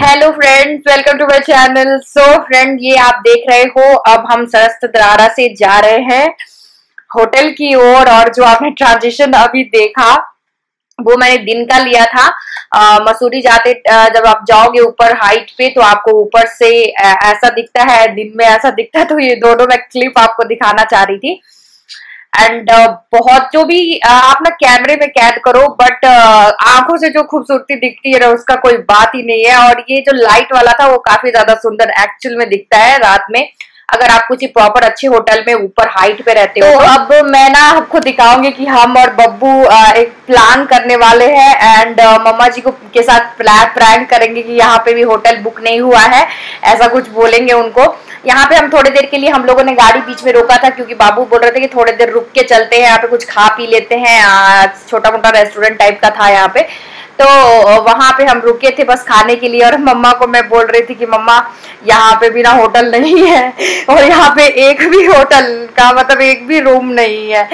Hello friends, welcome to my channel. So friend, ये आप देख रहे हो, अब हम सरस्त दरारा से जा रहे हैं होटल की ओर। और जो आपने ट्रांजिशन अभी देखा वो मैंने दिन का लिया था। मसूरी जाते जब आप जाओगे ऊपर हाइट पे तो आपको ऊपर से ऐसा दिखता है, दिन में ऐसा दिखता है। तो ये दोनों मैं क्लिप आपको दिखाना चाह रही थी। एंड बहुत जो भी आप ना कैमरे में कैद करो, बट आंखों से जो खूबसूरती दिखती है ना, उसका कोई बात ही नहीं है। और ये जो लाइट वाला था वो काफी ज्यादा सुंदर एक्चुअल में दिखता है रात में, अगर आप किसी प्रॉपर अच्छे होटल में ऊपर हाइट पे रहते हो। तो अब मैं ना आपको दिखाऊंगी कि हम और बब्बू एक प्लान करने वाले हैं। एंड मम्मा जी को के साथ प्रैंक करेंगे कि यहाँ पे भी होटल बुक नहीं हुआ है, ऐसा कुछ बोलेंगे उनको। यहाँ पे हम थोड़ी देर के लिए, हम लोगों ने गाड़ी बीच में रोका था क्योंकि बाबू बोल रहे थे कि थोड़ी देर रुक के चलते हैं, यहाँ पे कुछ खा पी लेते हैं। छोटा मोटा रेस्टोरेंट टाइप का था यहाँ पे, तो वहां पे हम रुके थे बस खाने के लिए। और मम्मा को मैं बोल रही थी कि मम्मा यहाँ पे भी ना होटल नहीं है, और यहाँ पे एक भी होटल का मतलब एक भी रूम नहीं है।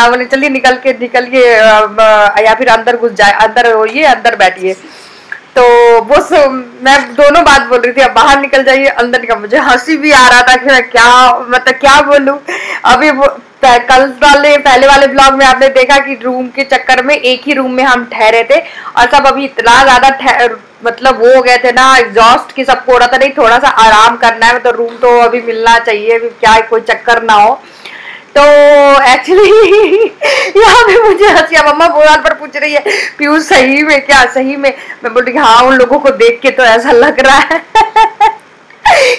बोले चलिए निकल के या फिर अंदर घुस जाए, अंदर होइए, अंदर बैठिए। तो वो मैं दोनों बात बोल रही थी, अब बाहर निकल जाइए, अंदर निकल। मुझे हंसी भी आ रहा था कि मैं क्या बोलूं। अभी वो पहले वाले ब्लॉग में आपने देखा कि रूम के चक्कर में एक ही रूम में हम ठहरे थे, और सब अभी इतना ज्यादा मतलब वो हो गए थे ना, एग्जॉस्ट की सबको हो रहा था नहीं थोड़ा सा आराम करना है, मतलब रूम तो अभी मिलना चाहिए, क्या कोई चक्कर ना हो। तो एक्चुअली यहाँ पे मुझे हंसिया, मम्मा बोराल पर पूछ रही है पीयूष सही में क्या, सही में? मैं बोल रही हाँ, उन लोगों को देख के तो ऐसा लग रहा है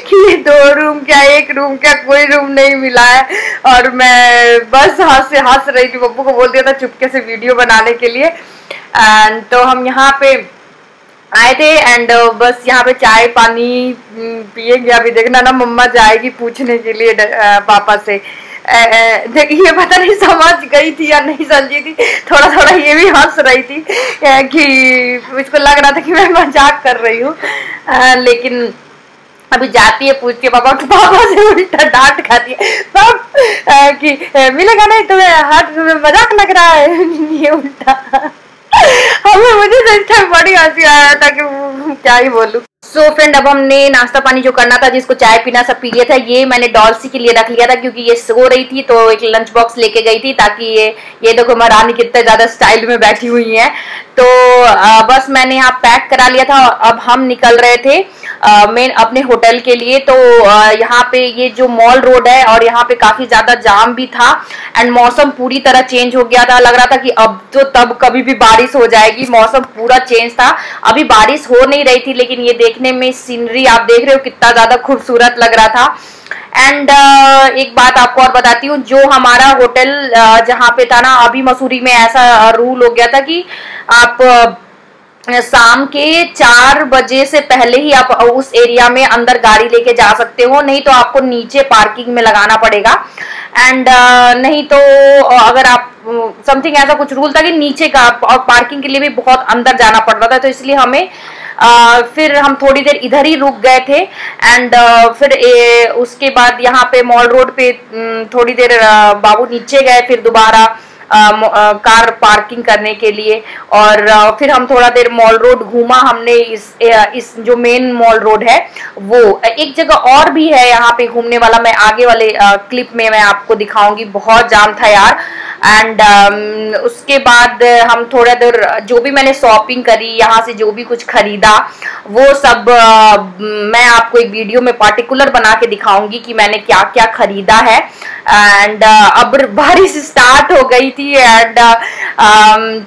कि ये दो रूम क्या, एक रूम क्या, कोई रूम नहीं मिला है। और मैं बस हंस रही थी, बब्बू को बोल दिया था चुपके से वीडियो बनाने के लिए। एंड तो हम यहाँ पे आए थे, एंड बस यहाँ पे चाय पानी पिएंगे। अभी देखना ना, मम्मा जाएगी पूछने के लिए पापा से। ये पता नहीं समझ गई थी या नहीं समझी थी, थोड़ा थोड़ा ये भी हंस रही थी कि इसको लग रहा था कि मैं मजाक कर रही हूँ। लेकिन अभी जाती है, पूछती है पापा से उल्टा डांट खाती है कि मिलेगा नहीं तुम्हें, हाथ मजाक लग रहा है ये उल्टा। मुझे तो इस टाइम बड़ी हंसी आया था कि क्या ही बोलूं। सो फ्रेंड, अब हमने नाश्ता पानी जो करना था, जिसको चाय पीना सब पी लिया था। ये मैंने डॉल्सी के लिए रख लिया था क्योंकि ये सो रही थी, तो एक लंच बॉक्स लेके गई थी ताकि ये देखो महारानी कितने ज्यादा स्टाइल में बैठी हुई है। तो बस मैंने यहाँ पैक करा लिया था। अब हम निकल रहे थे मेन अपने होटल के लिए। तो यहाँ पे ये जो मॉल रोड है, और यहाँ पे काफी ज्यादा जाम भी था, एंड मौसम पूरी तरह चेंज हो गया था। लग रहा था कि अब तो तब कभी भी बारिश हो जाएगी, मौसम पूरा चेंज था। अभी बारिश हो नहीं रही थी, लेकिन ये देखने में सीनरी आप देख रहे हो कितना ज्यादा खूबसूरत लग रहा था। एंड एक बात आपको और बताती हूँ, जो हमारा होटल जहाँ पे था ना, अभी मसूरी में ऐसा रूल हो गया था कि आप शाम के 4 बजे से पहले ही आप उस एरिया में अंदर गाड़ी लेके जा सकते हो, नहीं तो आपको नीचे पार्किंग में लगाना पड़ेगा। एंड नहीं तो अगर आप समथिंग ऐसा कुछ रूल था कि नीचे का, और पार्किंग के लिए भी बहुत अंदर जाना पड़ रहा था। तो इसलिए हमें फिर हम थोड़ी देर इधर ही रुक गए थे। एंड फिर उसके बाद यहाँ पे मॉल रोड पे थोड़ी देर बाबू नीचे गए, फिर दोबारा कार पार्किंग करने के लिए। और फिर हम थोड़ा देर मॉल रोड घूमा हमने। इस जो मेन मॉल रोड है, वो एक जगह और भी है यहाँ पे घूमने वाला, मैं आगे वाले क्लिप में मैं आपको दिखाऊंगी। बहुत जाम था यार। एंड उसके बाद हम थोड़ा देर जो भी मैंने शॉपिंग करी, यहाँ से जो भी कुछ खरीदा, वो सब मैं आपको एक वीडियो में पार्टिकुलर बना के दिखाऊंगी कि मैंने क्या क्या खरीदा है। एंड अब बारिश स्टार्ट हो गई थी। एंड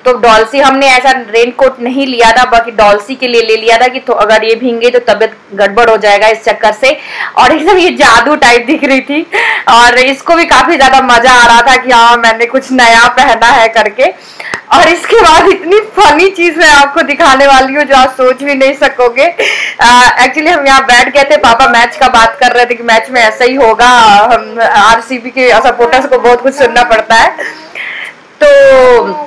तो डॉल्सी हमने ऐसा रेनकोट नहीं लिया था, बाकी डॉल्सी के लिए ले लिया था कि तो अगर ये भींगे तो तबीयत गड़बड़ हो जाएगा इस चक्कर से। और एकदम ये जादू टाइप दिख रही थी, और इसको भी काफी ज्यादा मजा आ रहा था कि हाँ मैंने कुछ नया पहना है करके। और इसके बाद इतनी फनी चीज मैं आपको दिखाने वाली हूँ जो आप सोच भी नहीं सकोगे। एक्चुअली हम यहाँ बैठ गए थे, पापा मैच का बात कर रहे थे कि मैच में ऐसा ही होगा, हम आरसीबी के सपोर्टर्स को बहुत कुछ सुनना पड़ता है। तो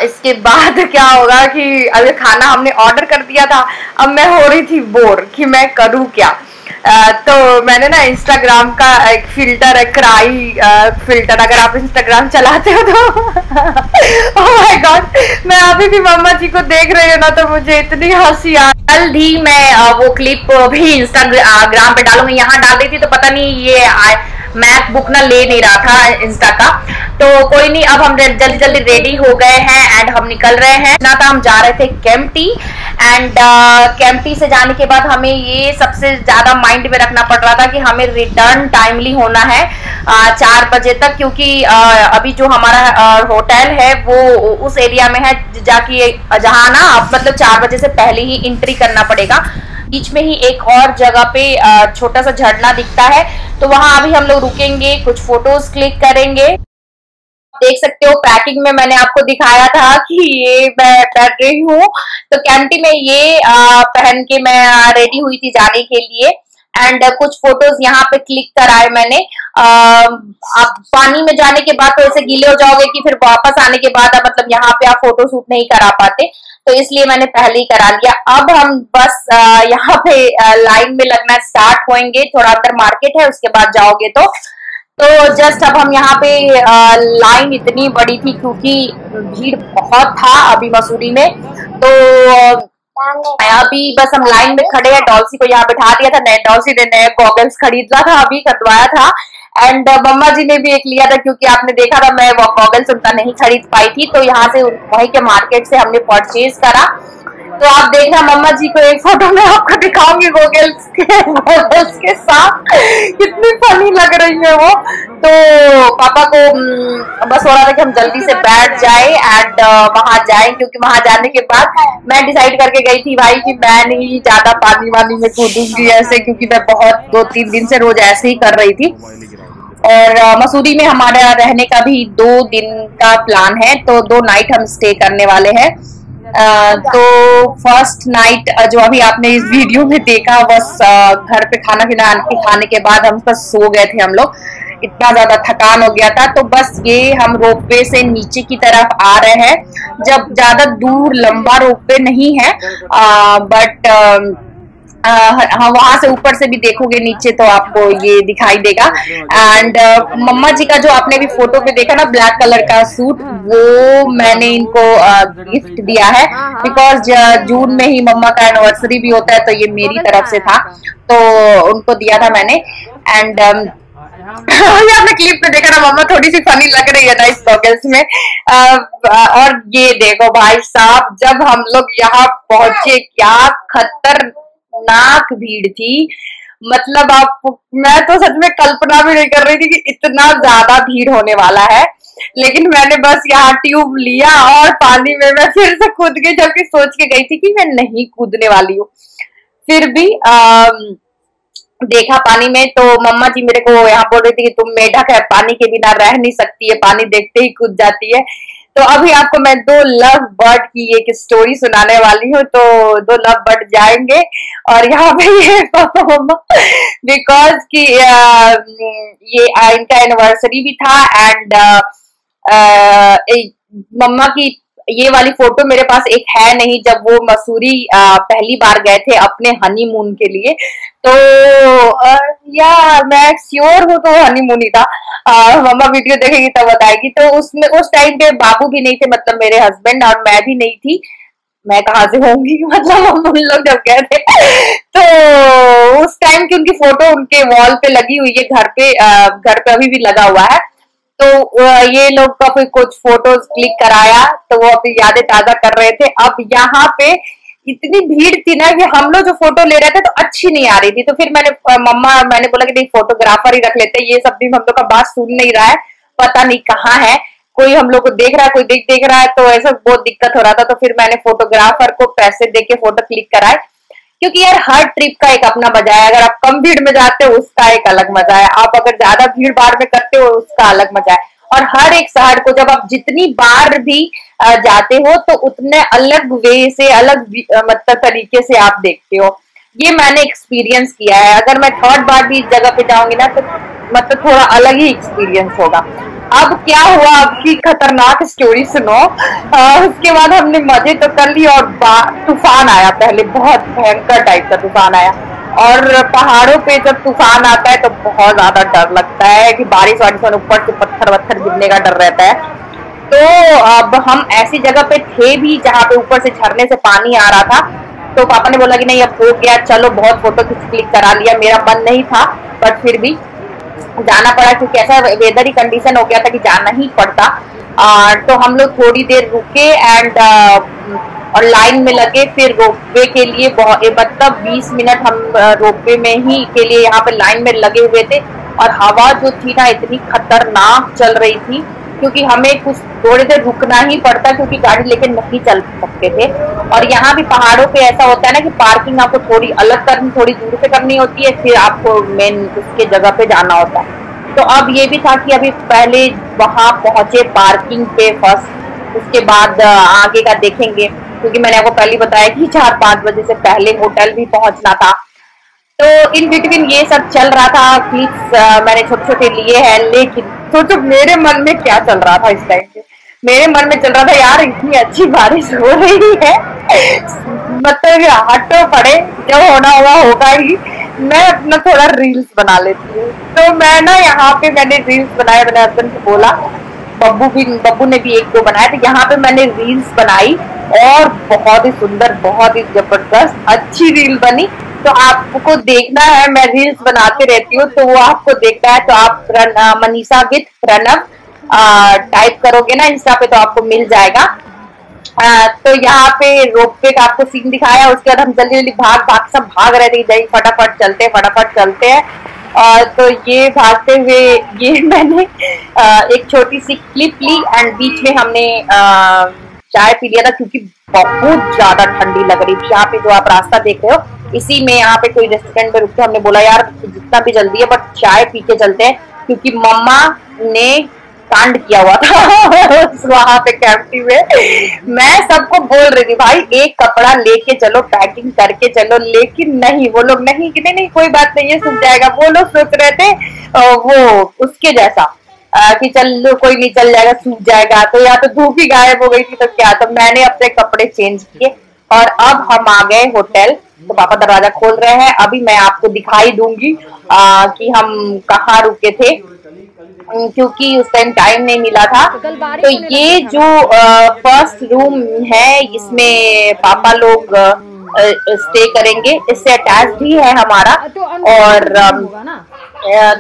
इसके बाद क्या होगा कि अभी खाना हमने ऑर्डर कर दिया था। अब मैं हो रही थी बोर कि मैं करूँ क्या। तो मैंने ना इंस्टाग्राम का एक फिल्टर है, क्राई फिल्टर, अगर आप इंस्टाग्राम चलाते हो तो ओह माय गॉड, मैं अभी भी मम्मा जी को देख रही हूँ ना तो मुझे इतनी हंसी आ। जल्द ही मैं वो क्लिप भी इंस्टाग्राम पे डालूंगी। यहाँ डाल दी थी तो पता नहीं ये मैकबुक ना ले नहीं रहा था इंस्टा का, तो कोई नहीं, अब हम जल्दी जल्दी रेडी हो गए हैं एंड हम निकल रहे हैं ना। था हम जा रहे थे केम्प्टी एंड केम्प्टी से जाने के बाद हमें ये सबसे ज्यादा माइंड में रखना पड़ रहा था कि हमें रिटर्न टाइमली होना है 4 बजे तक, क्योंकि अभी जो हमारा होटल है वो उस एरिया में है जाके जहाँ ना आप मतलब 4 बजे से पहले ही एंट्री करना पड़ेगा। बीच में ही एक और जगह पे छोटा सा झरना दिखता है, तो वहां अभी हम लोग रुकेंगे, कुछ फोटोज क्लिक करेंगे। देख सकते हो पैकिंग में मैंने आपको दिखाया था कि ये मैं कर रही हूँ, तो कैंटी में ये पहन के मैं रेडी हुई थी जाने के लिए एंड कुछ फोटोज यहाँ पे क्लिक कराए मैंने। आप पानी में जाने के बाद तो ऐसे गीले हो जाओगे कि फिर वापस आने के बाद मतलब यहाँ पे आप फोटो शूट नहीं करा पाते, तो इसलिए मैंने पहले ही करा लिया। अब हम बस यहाँ पे लाइन में लगना स्टार्ट होंगे, थोड़ा अंदर मार्केट है उसके बाद जाओगे तो जस्ट अब हम यहाँ पे लाइन इतनी बड़ी थी क्योंकि भीड़ बहुत था अभी मसूरी में, तो अभी बस हम लाइन में खड़े हैं। डॉल्सी को यहाँ बैठा दिया था, नए डॉल्सी ने नए गॉगल्स खरीदा था, अभी कटवाया था एंड मम्मा जी ने भी एक लिया था क्योंकि आपने देखा था मैं वो गॉगल्स उनका नहीं खरीद पाई थी, तो यहाँ से वहीं के मार्केट से हमने परचेज करा। तो आप देखना मम्मा जी को एक फोटो में आपको दिखाऊंगी गॉगल्स के साथ, कितनी फनी लग रही है वो। तो पापा को बस हो रहा था कि हम जल्दी से बैठ जाए एंड वहां जाए, क्योंकि वहां जाने के बाद मैं डिसाइड करके गई थी भाई कि मैं नहीं ज्यादा पानी वानी में कूदूंगी ऐसे, क्योंकि मैं बहुत 2-3 दिन से रोज ऐसे ही कर रही थी। और मसूरी में हमारा रहने का भी 2 दिन का प्लान है, तो 2 नाइट हम स्टे करने वाले हैं। तो फर्स्ट नाइट जो अभी आपने इस वीडियो में देखा, बस घर पे खाना पीना खाने के बाद हम बस सो गए थे हम लोग, इतना ज्यादा थकान हो गया था। तो बस ये हम रोपवे से नीचे की तरफ आ रहे हैं, जब ज्यादा दूर लंबा रोपवे नहीं है बट हाँ वहां से ऊपर से भी देखोगे नीचे तो आपको ये दिखाई देगा। एंड मम्मा जी का जो आपने भी फोटो पे देखा ना ब्लैक कलर का सूट, वो मैंने इनको गिफ्ट दिया है बिकॉज जून में ही मम्मा का एनिवर्सरी भी होता है, तो ये मेरी तरफ से था, तो उनको दिया था मैंने। एंड ये आपने क्लिप में देखा ना, मम्मा थोड़ी सी फनी लग रही है ना इस गॉगल्स में। और ये देखो भाई साहब, जब हम लोग यहाँ पहुंचे क्या खतरनाक भीड़ थी, मतलब आप मैं तो सच में कल्पना भी नहीं कर रही थी कि इतना ज्यादा भीड़ होने वाला है। लेकिन मैंने बस यहाँ ट्यूब लिया और पानी में मैं फिर से कूद गई, जबकि सोच के गई थी कि मैं नहीं कूदने वाली हूँ। फिर भी देखा पानी में तो मम्मा जी मेरे को यहाँ बोल रही थी कि तुम मेढक है, पानी के बिना रह नहीं सकती है, पानी देखते ही कूद जाती है। तो अभी आपको मैं 2 लव बर्ड की एक स्टोरी सुनाने वाली हूँ। तो 2 लव बर्ड जाएंगे और यहाँ पे ये पापा मम्मा, बिकॉज कि ये इनका एनिवर्सरी भी था एंड मम्मा की ये वाली फोटो मेरे पास एक है नहीं, जब वो मसूरी पहली बार गए थे अपने हनीमून के लिए, तो या मैं श्योर हूँ तो हनीमून ही था। मम्मा वीडियो देखेगी तब बताएगी। तो उसमें उस टाइम पे बाबू भी नहीं थे, मतलब मेरे हस्बैंड, और मैं भी नहीं थी। मैं कहाँ से होंगी, मतलब हम उन लोग जब गए थे तो उस टाइम की उनकी फोटो उनके वॉल पे लगी हुई है, घर पे अभी भी लगा हुआ है। तो ये लोग का फिर कुछ फोटोज क्लिक कराया तो वो अपनी यादें ताजा कर रहे थे। अब यहाँ पे इतनी भीड़ थी ना कि हम लोग जो फोटो ले रहे थे तो अच्छी नहीं आ रही थी, तो फिर मैंने बोला कि नहीं फोटोग्राफर ही रख लेते, ये सब भी हम लोग का बात सुन नहीं रहा है, पता नहीं कहाँ है, कोई हम लोग को देख रहा है, कोई देख रहा है, तो ऐसा बहुत दिक्कत हो रहा था। तो फिर मैंने फोटोग्राफर को पैसे दे के फोटो क्लिक कराए, क्योंकि यार हर ट्रिप का एक अपना मजा है। अगर आप कम भीड़ में जाते हो उसका एक अलग मजा है, आप अगर ज्यादा भीड़ भाड़ में करते हो उसका अलग मजा है। और हर एक शहर को जब आप जितनी बार भी जाते हो तो उतने अलग वे से, अलग मतलब तरीके से आप देखते हो। ये मैंने एक्सपीरियंस किया है। अगर मैं 3rd बार भी इस जगह पे जाऊंगी ना तो मतलब थोड़ा अलग ही एक्सपीरियंस होगा। अब क्या हुआ, आपकी खतरनाक स्टोरी सुनो। उसके बाद हमने मजे तो कर लिए और तूफान आया, पहले बहुत भयंकर टाइप का तूफान आया। और पहाड़ों पे जब तूफान आता है तो बहुत ज्यादा डर लगता है कि बारिश वारिश में ऊपर से पत्थर वत्थर गिरने का डर रहता है। तो अब हम ऐसी जगह पे थे भी जहाँ पे ऊपर से झरने से पानी आ रहा था, तो पापा ने बोला कि नहीं अब हो गया, चलो बहुत फोटो क्लिक करा लिया। मेरा मन नहीं था बट फिर भी जाना पड़ा क्योंकि ऐसा वेदर ही कंडीशन हो गया था कि जाना ही पड़ता। तो हम लोग थोड़ी देर रुके एंड और लाइन में लगे, फिर रोपवे के लिए बहुत मतलब 20 मिनट हम रोपवे में ही के लिए यहाँ पे लाइन में लगे हुए थे। और हवा जो थी ना इतनी खतरनाक चल रही थी क्योंकि हमें कुछ थोड़ी देर रुकना ही पड़ता क्योंकि गाड़ी लेके नहीं चल सकते थे। और यहाँ भी पहाड़ों पे ऐसा होता है ना कि पार्किंग आपको थोड़ी अलग करनी, थोड़ी दूर पे करनी होती है, फिर आपको मेन उसके जगह पे जाना होता है। तो अब ये भी था कि अभी पहले वहां पहुंचे पार्किंग पे फर्स्ट, उसके बाद आगे का देखेंगे क्योंकि मैंने आपको पहले बताया कि 4-5 बजे से पहले होटल भी पहुंचना था। तो इन बिटवीन ये सब चल रहा था, क्लिप्स मैंने छोटे छोटे लिए हैं। लेकिन सोचो मेरे मन में क्या चल रहा था इस टाइम पे। मेरे मन में चल रहा था यार इतनी अच्छी बारिश हो रही है, मतलब हटो पड़े, जो होना होगा होगा ही, मैं अपना थोड़ा रील्स बना लेती हूँ। तो मैं ना यहाँ पे मैंने रील्स बनाए, मैंने हस्बैंड को बोला, बब्बू ने भी 1-2 बनाए, तो यहाँ पे मैंने रील्स बनाई और बहुत ही सुंदर, बहुत ही जबरदस्त अच्छी रील बनी। तो आपको देखना है, मैं रील्स बनाते रहती हूँ तो वो आपको देखना है, तो आप मनीषा विद प्रणव टाइप करोगे ना इंस्टा पे तो आपको मिल जाएगा। तो यहाँ पे रोपवे का आपको सीन दिखाया, उसके बाद हम जल्दी जल्दी सब भाग रहे थे, जल्दी फटाफट चलते हैं। तो ये भागते हुए ये मैंने एक छोटी सी क्लिप ली एंड बीच में हमने चाय पी लिया था क्योंकि बहुत ज्यादा ठंडी लग रही थी। यहाँ पे जो आप रास्ता देख रहे हो इसी में यहाँ पे कोई रेस्टोरेंट में रुके, हमने बोला यार जितना भी जल्दी है बट चाय पी के चलते हैं क्योंकि मम्मा ने कांड किया हुआ था वहां पे कैंपटी में। मैं सबको बोल रही थी भाई एक कपड़ा लेके चलो, पैकिंग करके चलो, लेकिन नहीं, वो लोग नहीं कि नहीं कोई बात नहीं, ये सूख जाएगा। वो लोग सोच रहे थे वो उसके जैसा कि चल कोई नहीं, चल जाएगा, सूख जाएगा। तो या तो धूप ही गायब हो गई थी तो क्या। तो मैंने अपने कपड़े चेंज किए और अब हम आ गए होटल। तो पापा दरवाजा खोल रहे हैं, अभी मैं आपको दिखाई दूंगी कि हम कहाँ रुके थे क्योंकि उस टाइम टाइम नहीं मिला था। तो ये जो फर्स्ट रूम है इसमें पापा लोग स्टे करेंगे, इससे अटैच भी है हमारा। और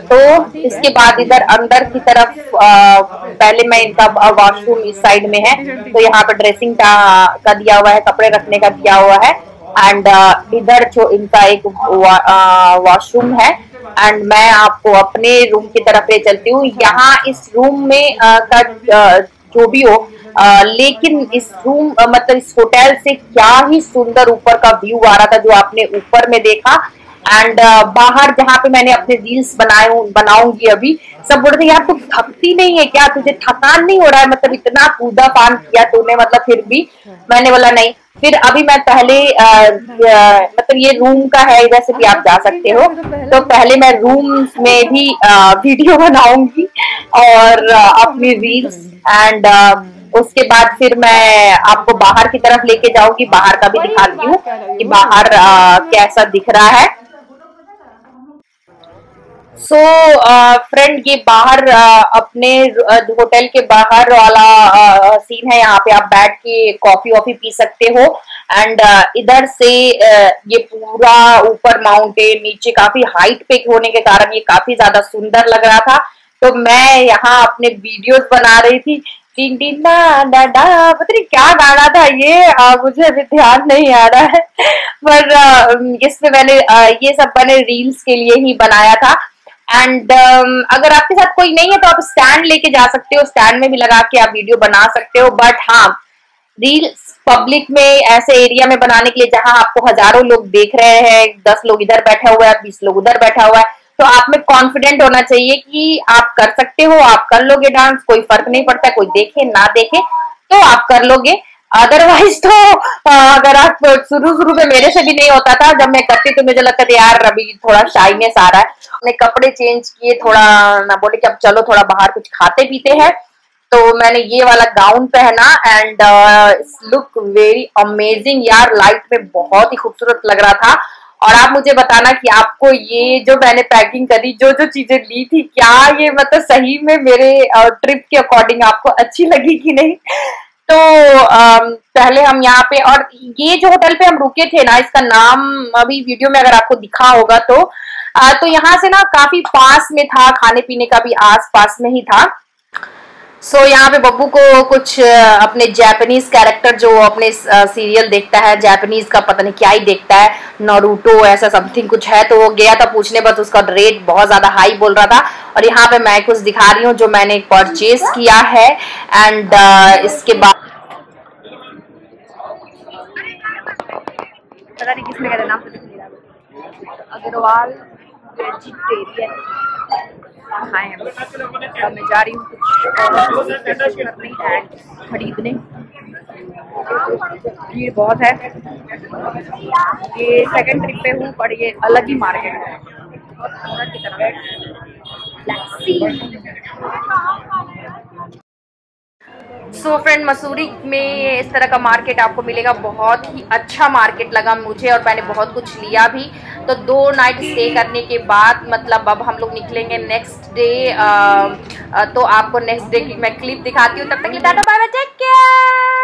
तो इसके बाद इधर अंदर की तरफ पहले मैं इनका वॉशरूम इस साइड में है, तो यहाँ पे ड्रेसिंग का दिया हुआ है, कपड़े रखने का दिया हुआ है। एंड इधर जो इनका एक वॉशरूम है। एंड मैं आपको अपने रूम की तरफ ले चलती हूँ। यहाँ इस रूम में का जो भी हो लेकिन इस रूम मतलब इस होटल से क्या ही सुंदर ऊपर का व्यू आ रहा था जो आपने ऊपर में देखा। एंड बाहर जहाँ पे मैंने अपने रील्स बनाऊंगी अभी, सब बोल रहे यार तुम थकती नहीं है क्या, तुझे थकान नहीं हो रहा है, मतलब इतना कूदा फान किया तूने, मतलब फिर भी। मैंने बोला नहीं। फिर अभी मैं पहले मतलब ये रूम का है, इधर से भी आप जा सकते हो। तो पहले मैं रूम में भी वीडियो बनाऊंगी और अपनी रील्स एंड उसके बाद फिर मैं आपको बाहर की तरफ लेके जाऊंगी, बाहर का भी दिखाती हूँ कि बाहर कैसा दिख रहा है। सो फ्रेंड ये बाहर अपने होटल के बाहर वाला सीन है। यहाँ पे आप बैठ के कॉफी वॉफी पी सकते हो। एंड इधर से ये पूरा ऊपर माउंटेन, नीचे काफी हाइट पे होने के कारण ये काफी ज्यादा सुंदर लग रहा था। तो मैं यहाँ अपने वीडियोस बना रही थी। टिन टिन डा डा पता नहीं क्या गाना था ये, मुझे अभी ध्यान नहीं आ रहा है पर इसमें मैंने ये सब मैंने रील्स के लिए ही बनाया था। एंड अगर आपके साथ कोई नहीं है तो आप स्टैंड लेके जा सकते हो, स्टैंड में भी लगा के आप वीडियो बना सकते हो। बट हाँ, रील्स पब्लिक में ऐसे एरिया में बनाने के लिए जहां आपको हजारों लोग देख रहे हैं, 10 लोग इधर बैठा हुआ है, 20 लोग उधर बैठा हुआ है, तो आप में कॉन्फिडेंट होना चाहिए कि आप कर सकते हो, आप कर लोगे डांस, कोई फर्क नहीं पड़ता, कोई देखे ना देखे तो आप कर लोगे। अदरवाइज तो अगर आप शुरू में मेरे से भी नहीं होता था, जब मैं करती तो मुझे लगता था यार अभी थोड़ा शाइनेस आ रहा है। मैंने कपड़े चेंज किए, थोड़ा ना बोले कि अब चलो थोड़ा बाहर कुछ खाते पीते हैं, तो मैंने ये वाला गाउन पहना एंड लुक वेरी अमेजिंग यार, लाइट में बहुत ही खूबसूरत लग रहा था। और आप मुझे बताना कि आपको ये जो मैंने पैकिंग करी, जो जो चीजें ली थी, क्या ये मतलब सही में मेरे ट्रिप के अकॉर्डिंग आपको अच्छी लगी कि नहीं। तो पहले हम यहाँ पे, और ये जो होटल पे हम रुके थे ना, इसका नाम अभी वीडियो में अगर आपको दिखा होगा तो यहाँ से ना काफी पास में था, खाने पीने का भी आस पास में ही था। सो यहाँ पे बब्बू को कुछ अपने जापानीज कैरेक्टर, जो अपने सीरियल देखता है जापानीज का, पता नहीं क्या ही देखता है, नारुतो ऐसा समथिंग कुछ है, तो वो गया था पूछने, बस उसका रेट बहुत ज्यादा हाई बोल रहा था। और यहाँ पे मैं कुछ दिखा रही हूँ जो मैंने परचेज किया है। एंड इसके बाद पता नहीं किसने कहता नाम, अग्रवाल वेजिटेरियन खाए हैं। अब मैं जा रही हूँ कुछ करने एंड खरीदने, भीड़ बहुत है। ये सेकंड ट्रिप पे हूँ, पर ये अलग ही मार्केट है, बहुत की तरह। सो फ्रेंड, मसूरी में इस तरह का मार्केट आपको मिलेगा, बहुत ही अच्छा मार्केट लगा मुझे, और मैंने बहुत कुछ लिया भी। तो 2 नाइट स्टे करने के बाद मतलब अब हम लोग निकलेंगे नेक्स्ट डे। तो आपको नेक्स्ट डे की मैं क्लिप दिखाती हूँ। तब तक के लिए tata bye bye, take care.